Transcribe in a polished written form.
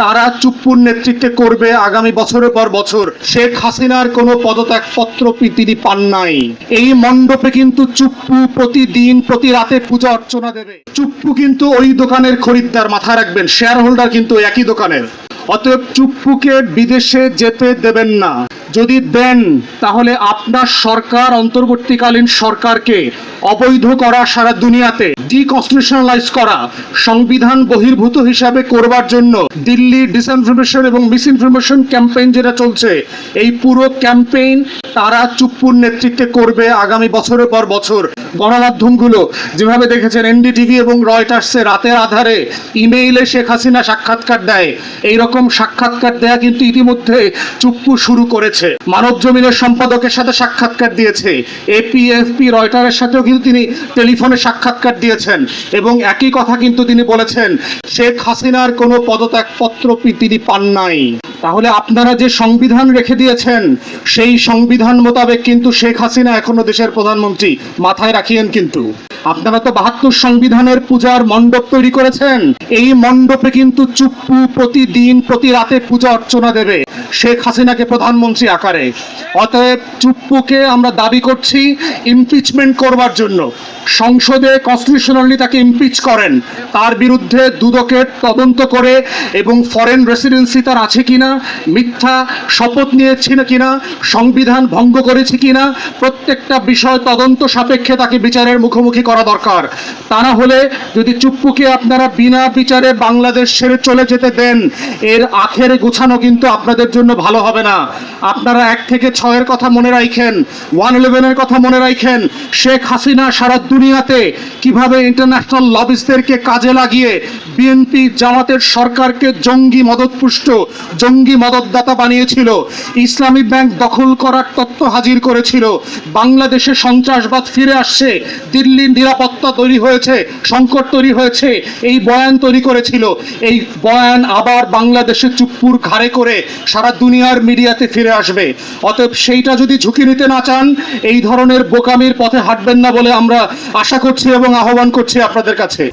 তারা চুপ্পুর নেতৃত্বে করবে আগামী বছরের পর বছর। শেখ হাসিনার কোনো পদত্যাগপত্র তিনি পান নাই। এই মণ্ডপে কিন্তু চুপ্পু প্রতিদিন প্রতি রাতে পূজা অর্চনা দেবে। চুপ্পু কিন্তু ওই দোকানের খরিদ্দার, মাথায় রাখবেন, শেয়ার হোল্ডার কিন্তু একই দোকানের। অতএব চুপ্পুকে বিদেশে যেতে দেবেন না। যদি দেন তাহলে আপনার সরকার অন্তর্বর্তীকালীন সরকারকে অবৈধ করা, সারা দুনিয়াতে ডিকনস্টিটিউশনালাইজ করা, সংবিধান বহির্ভূত হিসাবে করবার জন্য দিল্লি ডিসইনফরমেশন এবং মিসইনফরমেশন ক্যাম্পেইন যেটা চলছে, এই পুরো ক্যাম্পেইন তারা চুপ্পুর নেতৃত্বে করবে আগামী বছরের পর বছর। গণমাধ্যমগুলো যেভাবে দেখেছেন, এনডিটিভি এবং রয়টার্সে রাতের আধারে ইমেইলে শেখ হাসিনা সাক্ষাৎকার দেয়, এইরকম সাক্ষাৎকার দেয়া কিন্তু ইতিমধ্যে চুপ্পু শুরু করেছে। মানব জমিনের সম্পাদকের সাথে সাক্ষাৎকার দিয়েছে, এপিএফপি রয়টারের সাথেও কিন্তু তিনি টেলিফোনে সাক্ষাৎকার দিয়েছেন এবং একই কথা কিন্তু তিনি বলেছেন, শেখ হাসিনার কোনো পদত্যাগপত্র তিনি পান নাই। তাহলে আপনারা যে সংবিধান রেখে দিয়েছেন সেই সংবিধান মোতাবেক কিন্তু শেখ হাসিনা এখনো দেশের প্রধানমন্ত্রী, মাথায় রাখিয়েন। কিন্তু আপনারা তো ৭২ সংবিধানের পূজার মণ্ডপ তৈরি করেছেন। এই মণ্ডপে কিন্তু চুপ্পু প্রতিদিন প্রতি রাতে পূজা অর্চনা দেবে শেখ হাসিনাকে প্রধানমন্ত্রী আকারে। অতএব চুপ্পুকে আমরা দাবি করছি ইমপিচমেন্ট করবার জন্য। সংসদে কনস্টিটিউশনালি তাকে ইমপিচ করেন, তার বিরুদ্ধে দুদকের তদন্ত করে এবং ফরেন রেসিডেন্সি তার আছে কিনা, মিথ্যা শপথ নিয়েছিল কিনা, সংবিধান ভঙ্গ করেছে কিনা, প্রত্যেকটা বিষয় তদন্ত সাপেক্ষে তাকে বিচারের মুখোমুখি করা দরকার। তা না হলে যদি চুপ্পুকে আপনারা বিনা বিচারে বাংলাদেশ ছেড়ে চলে যেতে দেন, এর আখেরে গোছানো কিন্তু আপনাদের জন্য ভালো হবে না। আপনারা 1 থেকে 6-এর কথা মনে রাখেন, 111-এর কথা মনে রাখেন। শেখ হাসিনা সারা দুনিয়াতে কিভাবে ইন্টারন্যাশনাল লবিস্টদেরকে কাজে লাগিয়ে বিএনপি জামাতের সরকারকে জঙ্গি মদতপুষ্ট, জঙ্গি মদতদাতা বানিয়েছিল, ইসলামী ব্যাংক দখল করার তথ্য হাজির করেছিল, বাংলাদেশে সন্ত্রাসবাদ ফিরে আসছে, দিল্লির নিরাপত্তা তৈরি হয়েছে, সংকট তৈরি হয়েছে, এই বয়ান তৈরি করেছিল। এই বয়ান আবার বাংলাদেশে চুপ্পুর ঘাড়ে করে সারা দুনিয়ার মিডিয়াতে ফিরে আসবে। অতএব সেইটা যদি ঝুঁকি নিতে না চান, এই ধরনের বোকামির পথে হাঁটবেন না বলে আমরা আশা করছি এবং আহ্বান করছি আপনাদের কাছে।